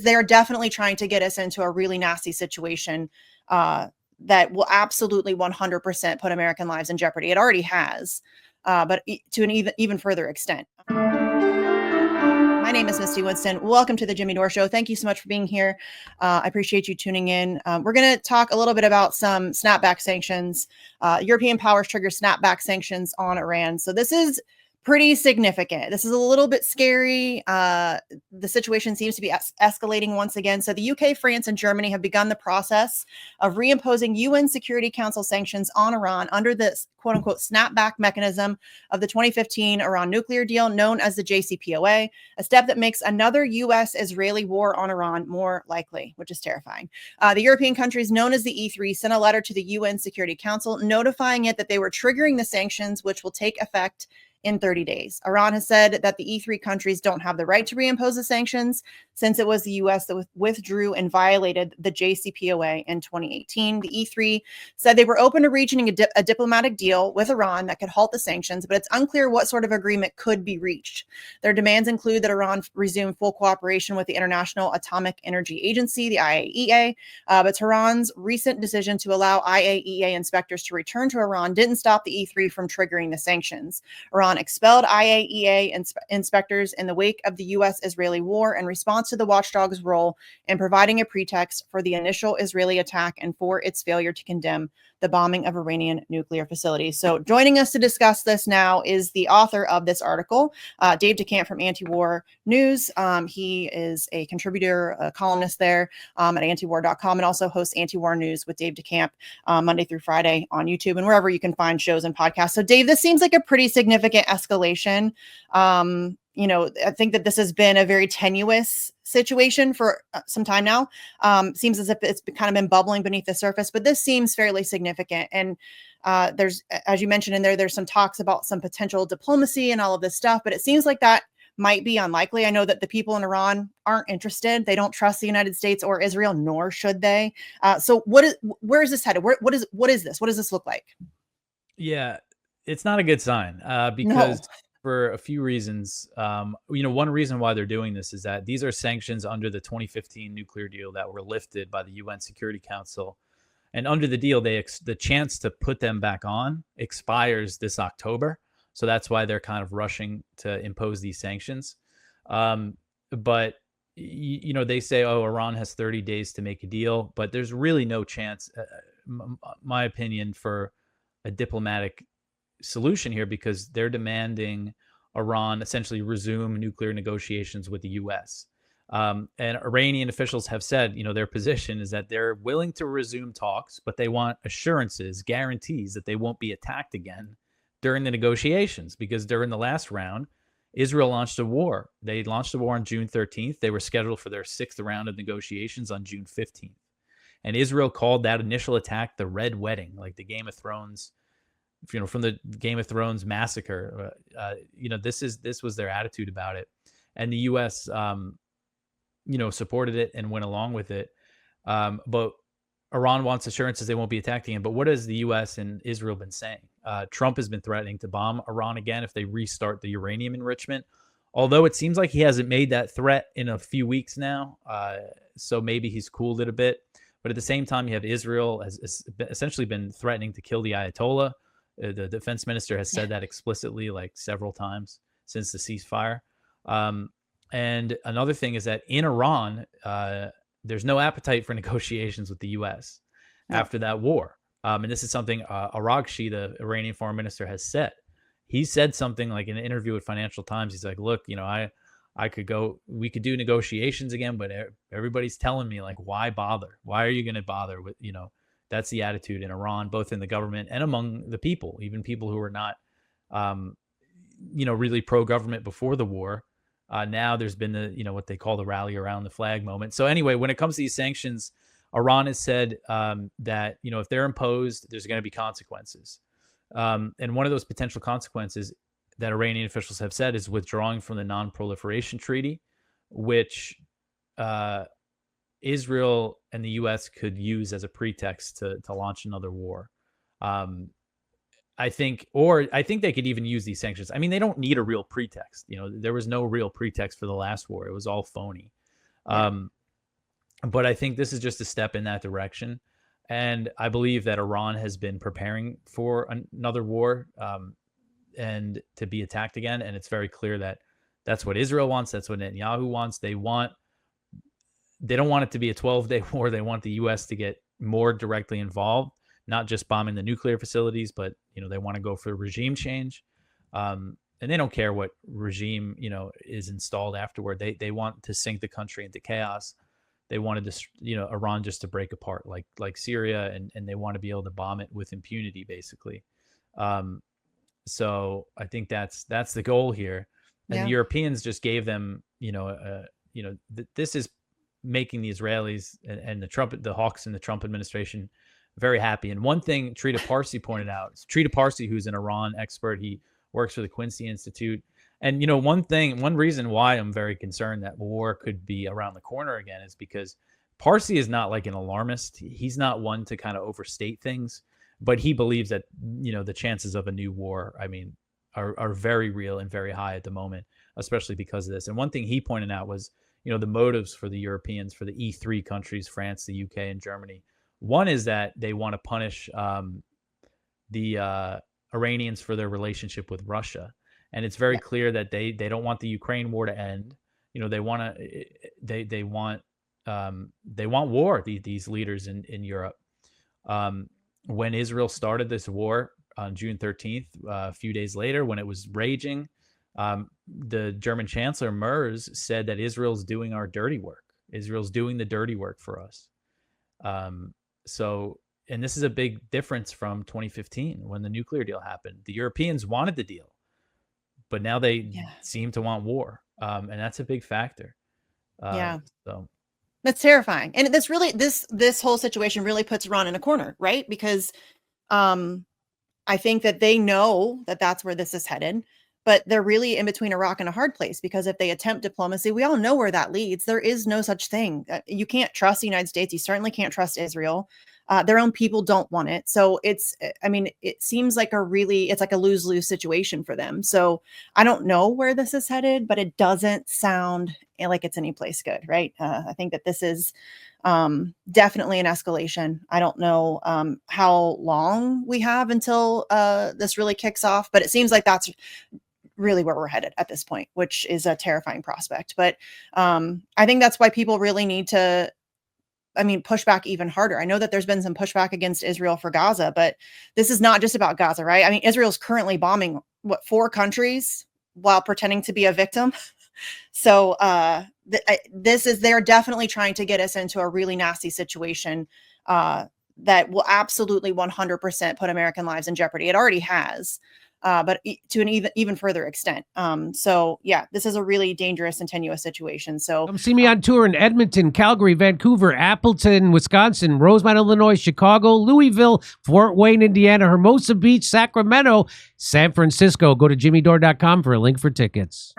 They're definitely trying to get us into a really nasty situation that will absolutely 100% put American lives in jeopardy. It already has, but to an even further extent. My name is Misty Winston. Welcome to the Jimmy Dore Show. Thank you so much for being here. I appreciate you tuning in. We're going to talk a little bit about some snapback sanctions. European powers trigger snapback sanctions on Iran. So this is pretty significant. This is a little bit scary. The situation seems to be escalating once again. So the UK, France, and Germany have begun the process of reimposing UN Security Council sanctions on Iran under the quote unquote snapback mechanism of the 2015 Iran nuclear deal known as the JCPOA, a step that makes another US-Israeli war on Iran more likely, which is terrifying. The European countries known as the E3 sent a letter to the UN Security Council notifying it that they were triggering the sanctions, which will take effect in 30 days. Iran has said that the E3 countries don't have the right to reimpose the sanctions since it was the US that withdrew and violated the JCPOA in 2018. The E3 said they were open to reaching a diplomatic deal with Iran that could halt the sanctions, but it's unclear what sort of agreement could be reached. Their demands include that Iran resume full cooperation with the International Atomic Energy Agency, the IAEA, but Tehran's recent decision to allow IAEA inspectors to return to Iran didn't stop the E3 from triggering the sanctions. Iran expelled IAEA inspectors in the wake of the US-Israeli war in response to the watchdog's role in providing a pretext for the initial Israeli attack and for its failure to condemn the bombing of Iranian nuclear facilities. So joining us to discuss this now is the author of this article, Dave DeCamp from Anti-War News. He is a contributor, a columnist there at antiwar.com, and also hosts Anti-War News with Dave DeCamp Monday through Friday on YouTube and wherever you can find shows and podcasts. So Dave, this seems like a pretty significant escalation. I think that this has been a very tenuous situation for some time now. Seems as if it's kind of been bubbling beneath the surface, but this seems fairly significant. And there's, as you mentioned in there's some talks about some potential diplomacy and all of this stuff, but it seems like that might be unlikely. I know that the people in Iran aren't interested. They don't trust the United States or Israel, nor should they. So where is this headed? What is this? What does this look like? Yeah, it's not a good sign because for a few reasons. One reason why they're doing this is that these are sanctions under the 2015 nuclear deal that were lifted by the UN Security Council. And under the deal, the chance to put them back on expires this October. So that's why they're kind of rushing to impose these sanctions. But they say, oh, Iran has 30 days to make a deal, but there's really no chance, my opinion, for a diplomatic solution here, because they're demanding Iran essentially resume nuclear negotiations with the U.S. And Iranian officials have said, their position is that they're willing to resume talks, but they want assurances, guarantees that they won't be attacked again during the negotiations, because during the last round, Israel launched a war. They launched a war on June 13th. They were scheduled for their 6th round of negotiations on June 15th. And Israel called that initial attack the Red Wedding, like the Game of Thrones, from the Game of Thrones massacre. This was their attitude about it. And the U.S., supported it and went along with it. But Iran wants assurances they won't be attacking him. But what has the U.S. and Israel been saying? Trump has been threatening to bomb Iran again if they restart the uranium enrichment, although it seems like he hasn't made that threat in a few weeks now. So maybe he's cooled it a bit. But at the same time, you have Israel has essentially been threatening to kill the Ayatollah. The defense minister has said that explicitly, like several times since the ceasefire. And another thing is that in Iran, there's no appetite for negotiations with the U.S. after that war. And this is something Araghchi, the Iranian foreign minister, has said. He said something like in an interview with Financial Times. He's like, look, I could go, we could do negotiations again, but everybody's telling me, like, why bother? Why are you going to bother with, that's the attitude in Iran, both in the government and among the people, even people who are not, really pro-government before the war. Now there's been the, what they call the rally around the flag moment. So anyway, when it comes to these sanctions, Iran has said that, if they're imposed, there's going to be consequences. And one of those potential consequences that Iranian officials have said is withdrawing from the Non-Proliferation Treaty, which Israel and the U.S. could use as a pretext to launch another war. I think they could even use these sanctions. I mean, they don't need a real pretext. There was no real pretext for the last war. It was all phony. But I think this is just a step in that direction. And I believe that Iran has been preparing for another war and to be attacked again. And it's very clear that that's what Israel wants. That's what Netanyahu wants. They don't want it to be a 12-day war. They want the U.S. to get more directly involved, not just bombing the nuclear facilities, but, they want to go for regime change. And they don't care what regime, is installed afterward. They want to sink the country into chaos. They wanted to, Iran just to break apart like Syria, and they want to be able to bomb it with impunity, basically. So I think that's the goal here. And the Europeans just gave them, this is making the Israelis and the hawks in the Trump administration very happy. And one thing Trita Parsi pointed out, Trita Parsi, who's an Iran expert, he works for the Quincy Institute. And, one reason why I'm very concerned that war could be around the corner again is because Parsi is not like an alarmist. He's not one to kind of overstate things, but he believes that, the chances of a new war, are very real and very high at the moment, especially because of this. And one thing he pointed out was, the motives for the Europeans, for the E3 countries, France, the UK, and Germany. One is that they want to punish the Iranians for their relationship with Russia. And it's very clear that they don't want the Ukraine war to end. They want war. These leaders in Europe. When Israel started this war on June 13th, a few days later, when it was raging, the German Chancellor Merz said that Israel's doing our dirty work. Israel's doing the dirty work for us. And this is a big difference from 2015 when the nuclear deal happened. The Europeans wanted the deal, but now they seem to want war. And that's a big factor. So that's terrifying. And this whole situation really puts Iran in a corner, right? Because I think that they know that that's where this is headed, but they're really in between a rock and a hard place, because if they attempt diplomacy, we all know where that leads. There is no such thing. You can't trust the United States. You certainly can't trust Israel. Their own people don't want it. So it seems like it's like a lose-lose situation for them. So I don't know where this is headed, but it doesn't sound like it's any place good, right? I think that this is definitely an escalation. I don't know how long we have until this really kicks off, but it seems like that's really where we're headed at this point, which is a terrifying prospect. But I think that's why people really need to, push back even harder. I know that there's been some pushback against Israel for Gaza, but this is not just about Gaza, right? Israel's currently bombing 4 countries while pretending to be a victim. So they're definitely trying to get us into a really nasty situation that will absolutely 100% put American lives in jeopardy. It already has. But to an even further extent. This is a really dangerous and tenuous situation. So come see me on tour in Edmonton, Calgary, Vancouver, Appleton, Wisconsin, Rosemont, Illinois, Chicago, Louisville, Fort Wayne, Indiana, Hermosa Beach, Sacramento, San Francisco. Go to jimmydore.com for a link for tickets.